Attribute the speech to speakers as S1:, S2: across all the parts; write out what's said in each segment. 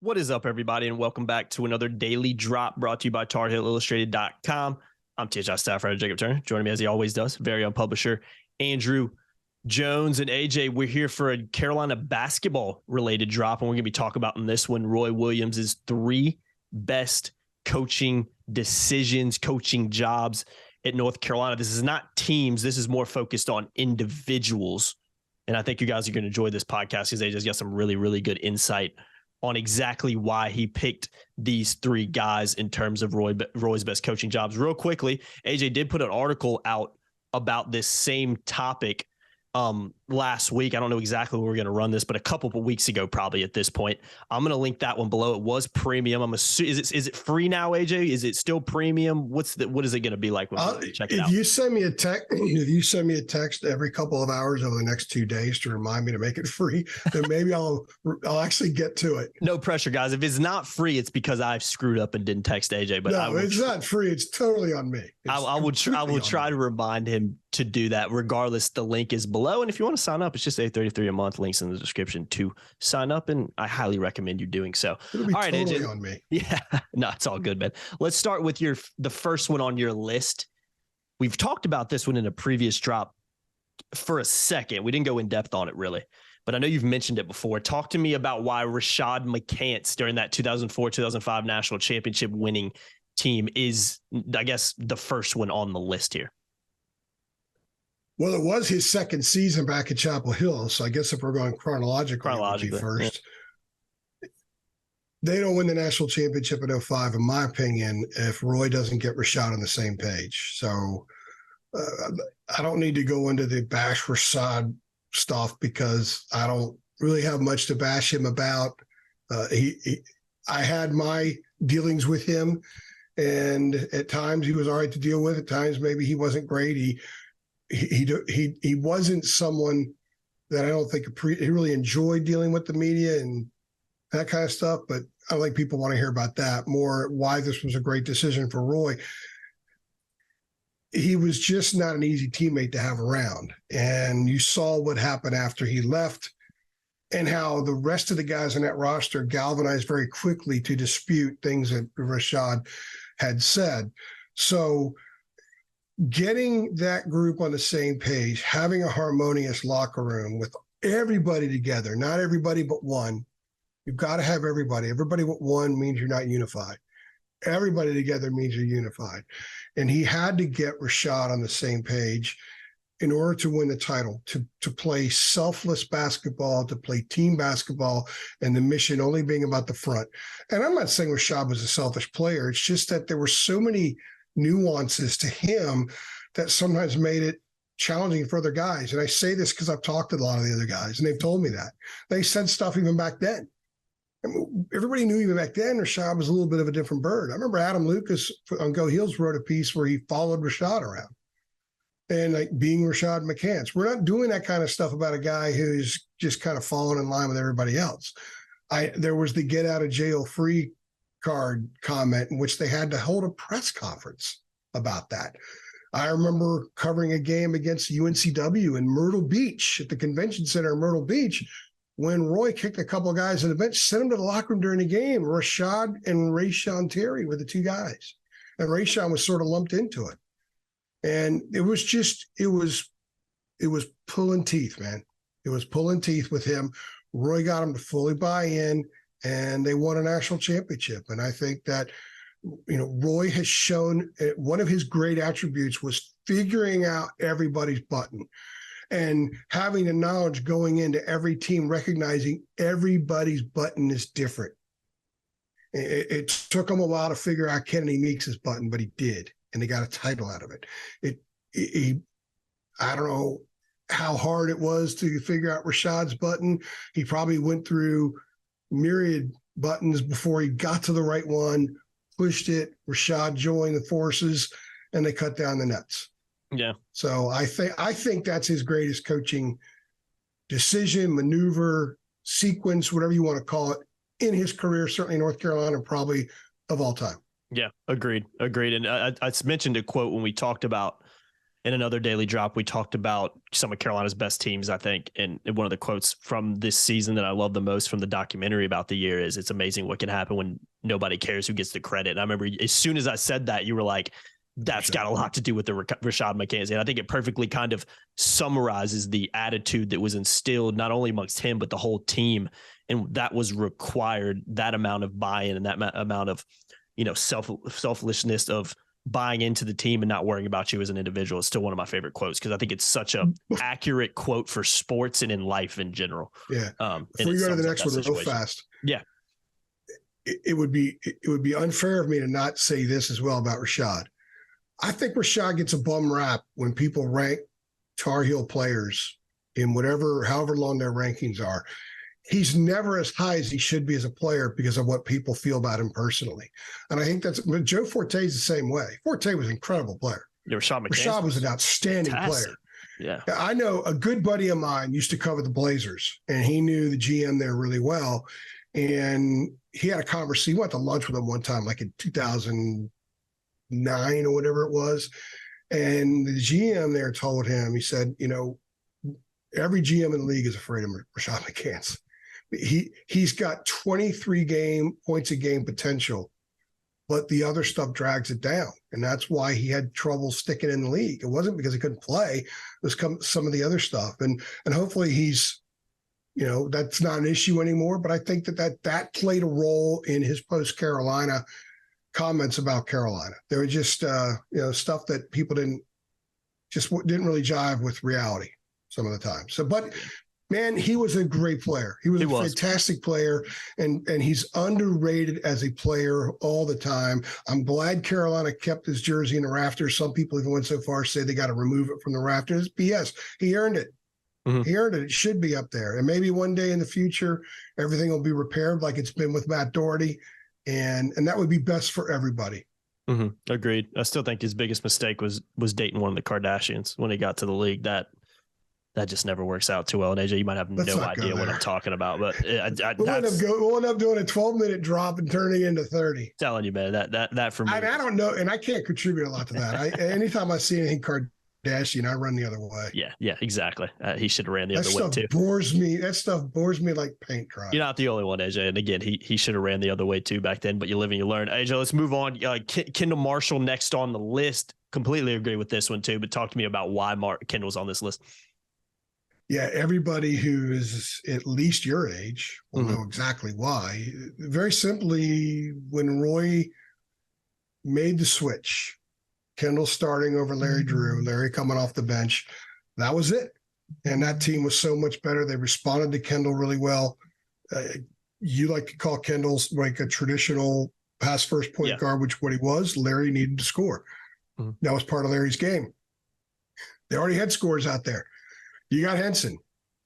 S1: What is up, everybody, and welcome back to another Daily Drop brought to you by TarHeelIllustrated.com. I'm THI staff writer Jacob Turner. Joining me as he always does, very own publisher Andrew Jones. And AJ, we're here for a Carolina basketball-related drop, and we're going to be talking about in this one Roy Williams' 3 best coaching decisions, coaching jobs at North Carolina. This is not teams. This is more focused on individuals. And I think you guys are going to enjoy this podcast because AJ's got some really, really good insight on exactly why he picked these 3 guys in terms of Roy's best coaching jobs. Real quickly, AJ did put an article out about this same topic last week. I don't know exactly where we're going to run this, but a couple of weeks ago, probably at this point. I'm going to link that one below. It was premium. I'm assuming, is it free now, AJ? Is it still premium? What is it going to be like when we check it out?
S2: If you send me a text every couple of hours over the next 2 days to remind me to make it free, then maybe I'll actually get to it.
S1: No pressure, guys. If it's not free, it's because I've screwed up and didn't text AJ. But
S2: no, it's not free. It's totally on me.
S1: I will try to remind him to do that. Regardless, the link is below, and if you want to sign up, it's just $8.33 a month. Links in the description to sign up, and I highly recommend you doing so.
S2: It'll be all right, totally AJ. On me.
S1: Yeah, no, it's all good, man. Let's start with the first one on your list. We've talked about this one in a previous drop for a second. We didn't go in depth on it really, but I know you've mentioned it before. Talk to me about why Rashad McCants during that 2004-2005 national championship winning team is, I guess, the first one on the list here.
S2: Well, it was his second season back at Chapel Hill, so I guess if we're going chronologically first, yeah. They don't win the national championship in 2005, in my opinion, if Roy doesn't get Rashad on the same page. So I don't need to go into the bash Rashad stuff because I don't really have much to bash him about. I had my dealings with him, and at times he was all right to deal with. At times maybe he wasn't great. He wasn't someone that I don't think he really enjoyed dealing with the media and that kind of stuff. But I don't think people want to hear about that. More why this was a great decision for Roy. He was just not an easy teammate to have around. And you saw what happened after he left and how the rest of the guys on that roster galvanized very quickly to dispute things that Rashad had said. So getting that group on the same page, having a harmonious locker room with everybody together, not everybody but one. You've got to have everybody. Everybody but one means you're not unified. Everybody together means you're unified. And he had to get Rashad on the same page in order to win the title, to play selfless basketball, to play team basketball, and the mission only being about the front. And I'm not saying Rashad was a selfish player. It's just that there were so many nuances to him that sometimes made it challenging for other guys. And I say this because I've talked to a lot of the other guys, and they've told me that. They said stuff even back then. I mean, everybody knew even back then Rashad was a little bit of a different bird. I remember Adam Lucas on Go Heels wrote a piece where he followed Rashad around and like being Rashad McCants. We're not doing that kind of stuff about a guy who's just kind of falling in line with everybody else. There was the get out of jail free card comment in which they had to hold a press conference about that. I remember covering a game against UNCW in Myrtle Beach at the convention center in Myrtle Beach when Roy kicked a couple of guys on the bench, sent them to the locker room during the game. Rashad and Rayshawn Terry were the 2 guys. And Rayshawn was sort of lumped into it. And it was pulling teeth, man. It was pulling teeth with him. Roy got him to fully buy in, and they won a national championship. And I think that, Roy has shown one of his great attributes was figuring out everybody's button and having the knowledge going into every team, recognizing everybody's button is different. It took him a while to figure out Kennedy Meeks' button, but he did, and they got a title out of it. I don't know how hard it was to figure out Rashad's button. He probably went through myriad buttons before he got to the right one, pushed it. Rashad joined the forces, and they cut down the nets.
S1: Yeah.
S2: So I think that's his greatest coaching decision, maneuver, sequence, whatever you want to call it, in his career, certainly North Carolina, probably of all time.
S1: Yeah, agreed. And I mentioned a quote when we talked about In another daily drop, we talked about some of Carolina's best teams, I think. And one of the quotes from this season that I love the most from the documentary about the year is, it's amazing what can happen when nobody cares who gets the credit. And I remember as soon as I said that, you were like, that's got a lot to do with the Rashad McCants. And I think it perfectly kind of summarizes the attitude that was instilled not only amongst him, but the whole team. And that was required, that amount of buy-in and that amount of, selflessness of buying into the team and not worrying about you as an individual. Is still one of my favorite quotes, because I think it's such a accurate quote for sports and in life in general.
S2: Yeah. Before we go to the next one real fast.
S1: Yeah.
S2: It would be unfair of me to not say this as well about Rashad. I think Rashad gets a bum rap when people rank Tar Heel players in however long their rankings are. He's never as high as he should be as a player because of what people feel about him personally. And I think Joe Forte is the same way. Forte was an incredible player.
S1: Yeah,
S2: Rashad was an outstanding player.
S1: Yeah.
S2: I know a good buddy of mine used to cover the Blazers, and he knew the GM there really well. And he had a conversation. He went to lunch with him one time, like in 2009 or whatever it was. And the GM there told him, he said, every GM in the league is afraid of Rashad McCants. He's got 23 points a game potential, but the other stuff drags it down. And that's why he had trouble sticking in the league. It wasn't because he couldn't play. It was some of the other stuff. And hopefully he's, that's not an issue anymore. But I think that played a role in his post-Carolina comments about Carolina. They were just, stuff that people didn't really jive with reality some of the time. So, but man, he was a great player. He was a fantastic player, and he's underrated as a player all the time. I'm glad Carolina kept his jersey in the rafters. Some people even went so far as to say they got to remove it from the rafters. BS. He earned it. Mm-hmm. He earned it. It should be up there. And maybe one day in the future, everything will be repaired like it's been with Matt Doherty, and that would be best for everybody.
S1: Mm-hmm. Agreed. I still think his biggest mistake was dating one of the Kardashians when he got to the league. That just never works out too well. And AJ, you might have no idea what I'm talking about, but
S2: we'll end up doing a 12-minute drop and turning into 30.
S1: Telling you, man, that for me.
S2: I don't know, and I can't contribute a lot to that. Anytime I see anything Kardashian, I run the other way.
S1: Yeah, exactly. He should have ran the other way too. That stuff bores me like paint dry. You're not the only one, AJ. And again, he should have ran the other way too back then. But you live and you learn. AJ, let's move on. Kendall Marshall next on the list. Completely agree with this one too. But talk to me about why Kendall's on this list.
S2: Yeah, everybody who is at least your age will know exactly why. Very simply, when Roy made the switch, Kendall starting over Larry Drew, Larry coming off the bench, that was it. And that team was so much better. They responded to Kendall really well. You like to call Kendall's like a traditional pass-first point guard, which what he was. Larry needed to score. That was part of Larry's game. They already had scores out there. You got Henson,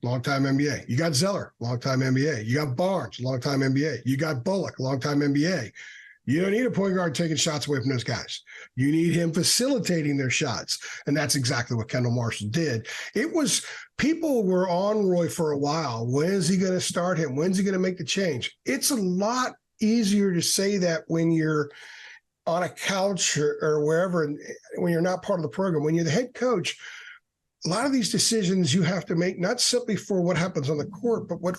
S2: longtime NBA. You got Zeller, longtime NBA. You got Barnes, longtime NBA. You got Bullock, longtime NBA. You don't need a point guard taking shots away from those guys. You need him facilitating their shots. And that's exactly what Kendall Marshall did. People were on Roy for a while. When is he going to start him? When's he going to make the change? It's a lot easier to say that when you're on a couch or wherever, when you're not part of the program. When you're the head coach, a lot of these decisions you have to make, not simply for what happens on the court, but what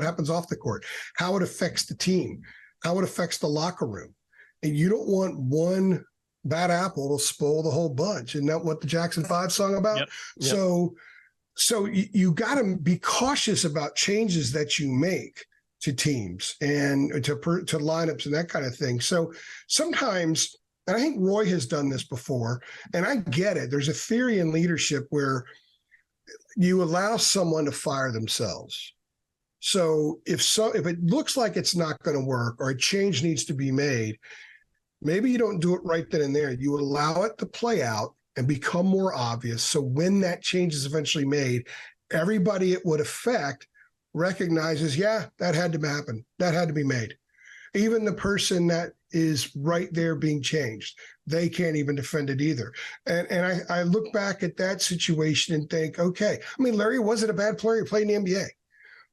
S2: happens off the court, how it affects the team, how it affects the locker room. And you don't want one bad apple to spoil the whole bunch. Isn't that what the Jackson 5 song about? Yep. So you got to be cautious about changes that you make to teams and to lineups and that kind of thing. So sometimes, and I think Roy has done this before, and I get it. There's a theory in leadership where you allow someone to fire themselves. So if it looks like it's not going to work or a change needs to be made, maybe you don't do it right then and there. You allow it to play out and become more obvious. So when that change is eventually made, everybody it would affect recognizes, yeah, that had to happen. That had to be made. Even the person that is right there being changed, they can't even defend it either. And I look back at that situation and think, okay, I mean, Larry wasn't a bad player. He played in the NBA,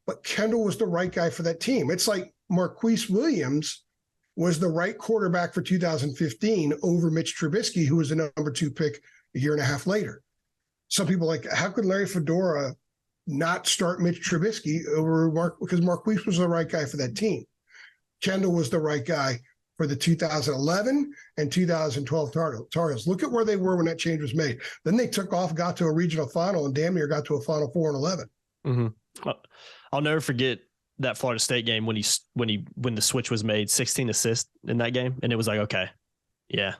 S2: but Kendall was the right guy for that team. It's like Marquise Williams was the right quarterback for 2015 over Mitch Trubisky, who was the number 2 pick a year and a half later. Some people like, how could Larry Fedora not start Mitch Trubisky over because Marquise was the right guy for that team. Kendall was the right guy for the 2011 and 2012 Tar Heels. Look at where they were when that change was made. Then they took off, got to a regional final, and damn near got to a Final Four and 11.
S1: Mm-hmm. I'll never forget that Florida State game when the switch was made, 16 assists in that game, and it was like, okay, yeah,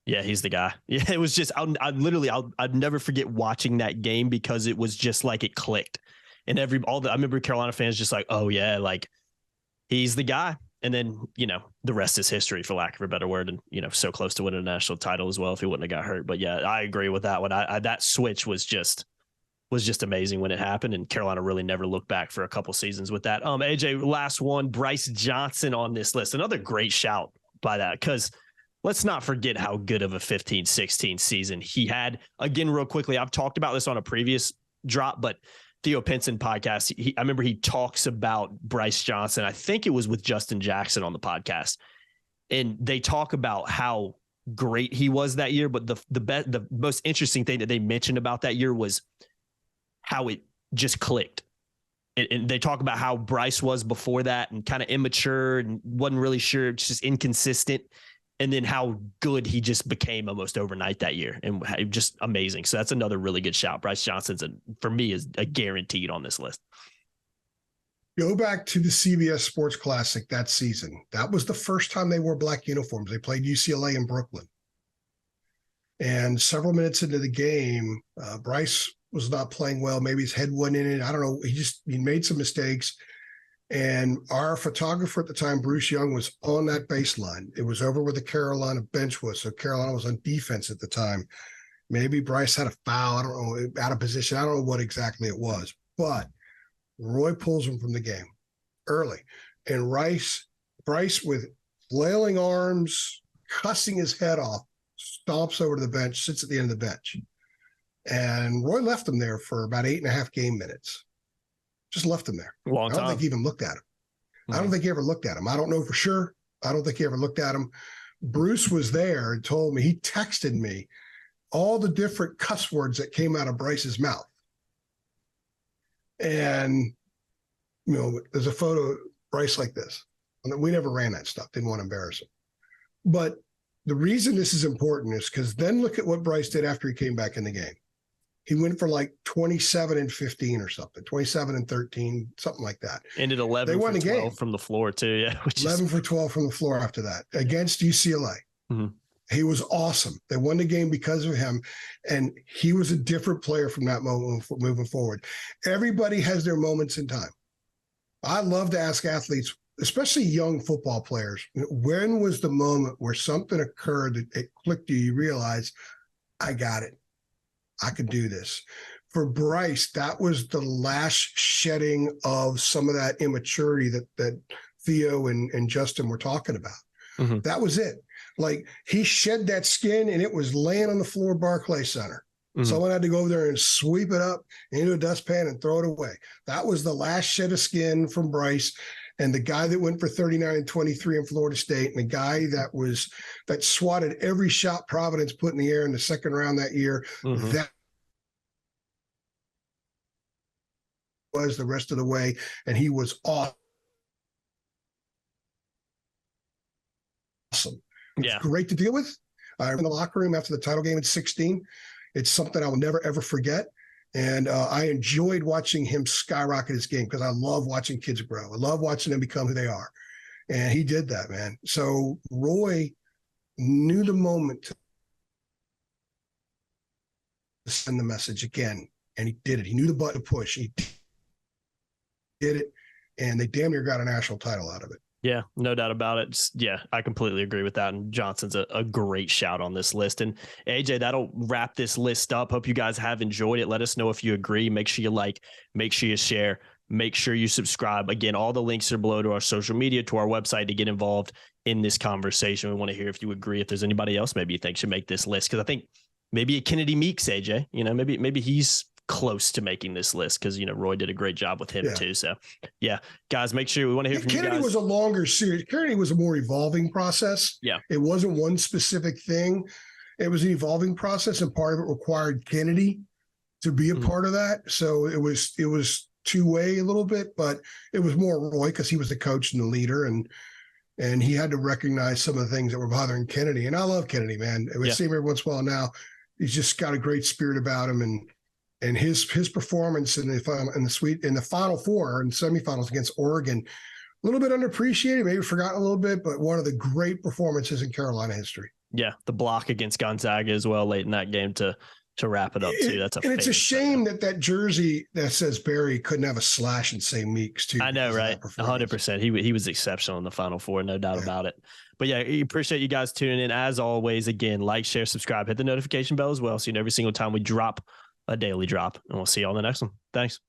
S1: he's the guy. Yeah, it was just I'd never forget watching that game because it was just like it clicked, and I remember Carolina fans just like, oh yeah, like he's the guy. And then, the rest is history, for lack of a better word. And, so close to winning a national title as well if he wouldn't have got hurt. But yeah, I agree with that one. That switch was just amazing when it happened. And Carolina really never looked back for a couple seasons with that. AJ, last one, Bryce Johnson on this list. Another great shout by that, because let's not forget how good of a 15-16 season he had. Again, real quickly, I've talked about this on a previous drop, but Theo Pinson podcast, I remember he talks about Bryce Johnson. I think it was with Justin Jackson on the podcast, and they talk about how great he was that year. But the most interesting thing that they mentioned about that year was how it just clicked. And they talk about how Bryce was before that and kind of immature and wasn't really sure, just inconsistent. And then how good he just became almost overnight that year, and just amazing. So that's another really good shout. Bryce Johnson's, for me, is a guaranteed on this list.
S2: Go back to the CBS Sports Classic that season. That was the first time they wore black uniforms. They played UCLA in Brooklyn. And several minutes into the game, Bryce was not playing well. Maybe his head wasn't in it. I don't know. He made some mistakes. And our photographer at the time, Bruce Young, was on that baseline. It was over where the Carolina bench was. So Carolina was on defense at the time. Maybe Bryce had a foul. I don't know, out of position. I don't know what exactly it was. But Roy pulls him from the game early. And Bryce with flailing arms, cussing his head off, stomps over to the bench, sits at the end of the bench. And Roy left him there for about 8.5 game minutes. Just left him there.
S1: Long time.
S2: I don't think he even looked at him.
S1: Mm-hmm.
S2: I don't think he ever looked at him. I don't know for sure. I don't think he ever looked at him. Bruce was there and told me, he texted me all the different cuss words that came out of Bryce's mouth. And, there's a photo of Bryce like this. We never ran that stuff. Didn't want to embarrass him. But the reason this is important is because then look at what Bryce did after he came back in the game. He went for like 27 and 15 or something, 27 and 13, something like that.
S1: Ended 11 for 12 from the floor too. Yeah.
S2: 11 for 12 from the floor after that against UCLA.
S1: Mm-hmm.
S2: He was awesome. They won the game because of him. And he was a different player from that moment moving forward. Everybody has their moments in time. I love to ask athletes, especially young football players, when was the moment where something occurred that it clicked you realize, I got it. I could do this. For Bryce, that was the last shedding of some of that immaturity that Theo and Justin were talking about.
S1: Mm-hmm.
S2: That was it. Like, he shed that skin and it was laying on the floor of Barclays Center. Mm-hmm. Someone had to go over there and sweep it up into a dustpan and throw it away. That was the last shed of skin from Bryce. And the guy that went for 39 and 23 in Florida State, and the guy that swatted every shot Providence put in the air in the second round that year, mm-hmm. that was the rest of the way, and he was awesome.
S1: Yeah,
S2: great to deal with. In the locker room after the title game at 16, it's something I will never ever forget. And I enjoyed watching him skyrocket his game because I love watching kids grow. I love watching them become who they are. And he did that, man. So Roy knew the moment to send the message again, and he did it. He knew the button to push. He did it, and they damn near got a national title out of it.
S1: Yeah, no doubt about it. Yeah, I completely agree with that. And Johnson's a great shout on this list. And AJ, that'll wrap this list up. Hope you guys have enjoyed it. Let us know if you agree. Make sure you like, make sure you share, make sure you subscribe. Again, all the links are below to our social media, to our website to get involved in this conversation. We want to hear if you agree, if there's anybody else maybe you think should make this list. Because I think maybe a Kennedy Meeks, AJ, maybe he's close to making this list because Roy did a great job with him too. So yeah, guys, make sure we want to hear from you guys.
S2: Kennedy was a longer series. Kennedy was a more evolving process.
S1: Yeah,
S2: it wasn't one specific thing. it was an evolving process, and part of it required Kennedy to be a part of that. So it was two-way a little bit, but it was more Roy because he was the coach and the leader, and he had to recognize some of the things that were bothering Kennedy. And I love Kennedy, man. We see him every once in a while now. He's just got a great spirit about him, and his performance in the Final Four and semifinals against Oregon, a little bit underappreciated, maybe forgotten a little bit, but one of the great performances in Carolina history.
S1: Yeah, the block against Gonzaga as well late in that game to wrap it up too.
S2: It's a shame that jersey that says Barry couldn't have a slash and say Meeks too.
S1: I know, right? 100%. He was exceptional in the Final Four, no doubt about it. But yeah, appreciate you guys tuning in. As always, again, like, share, subscribe, hit the notification bell as well, so you know every single time we drop a daily drop. And we'll see you on the next one. Thanks.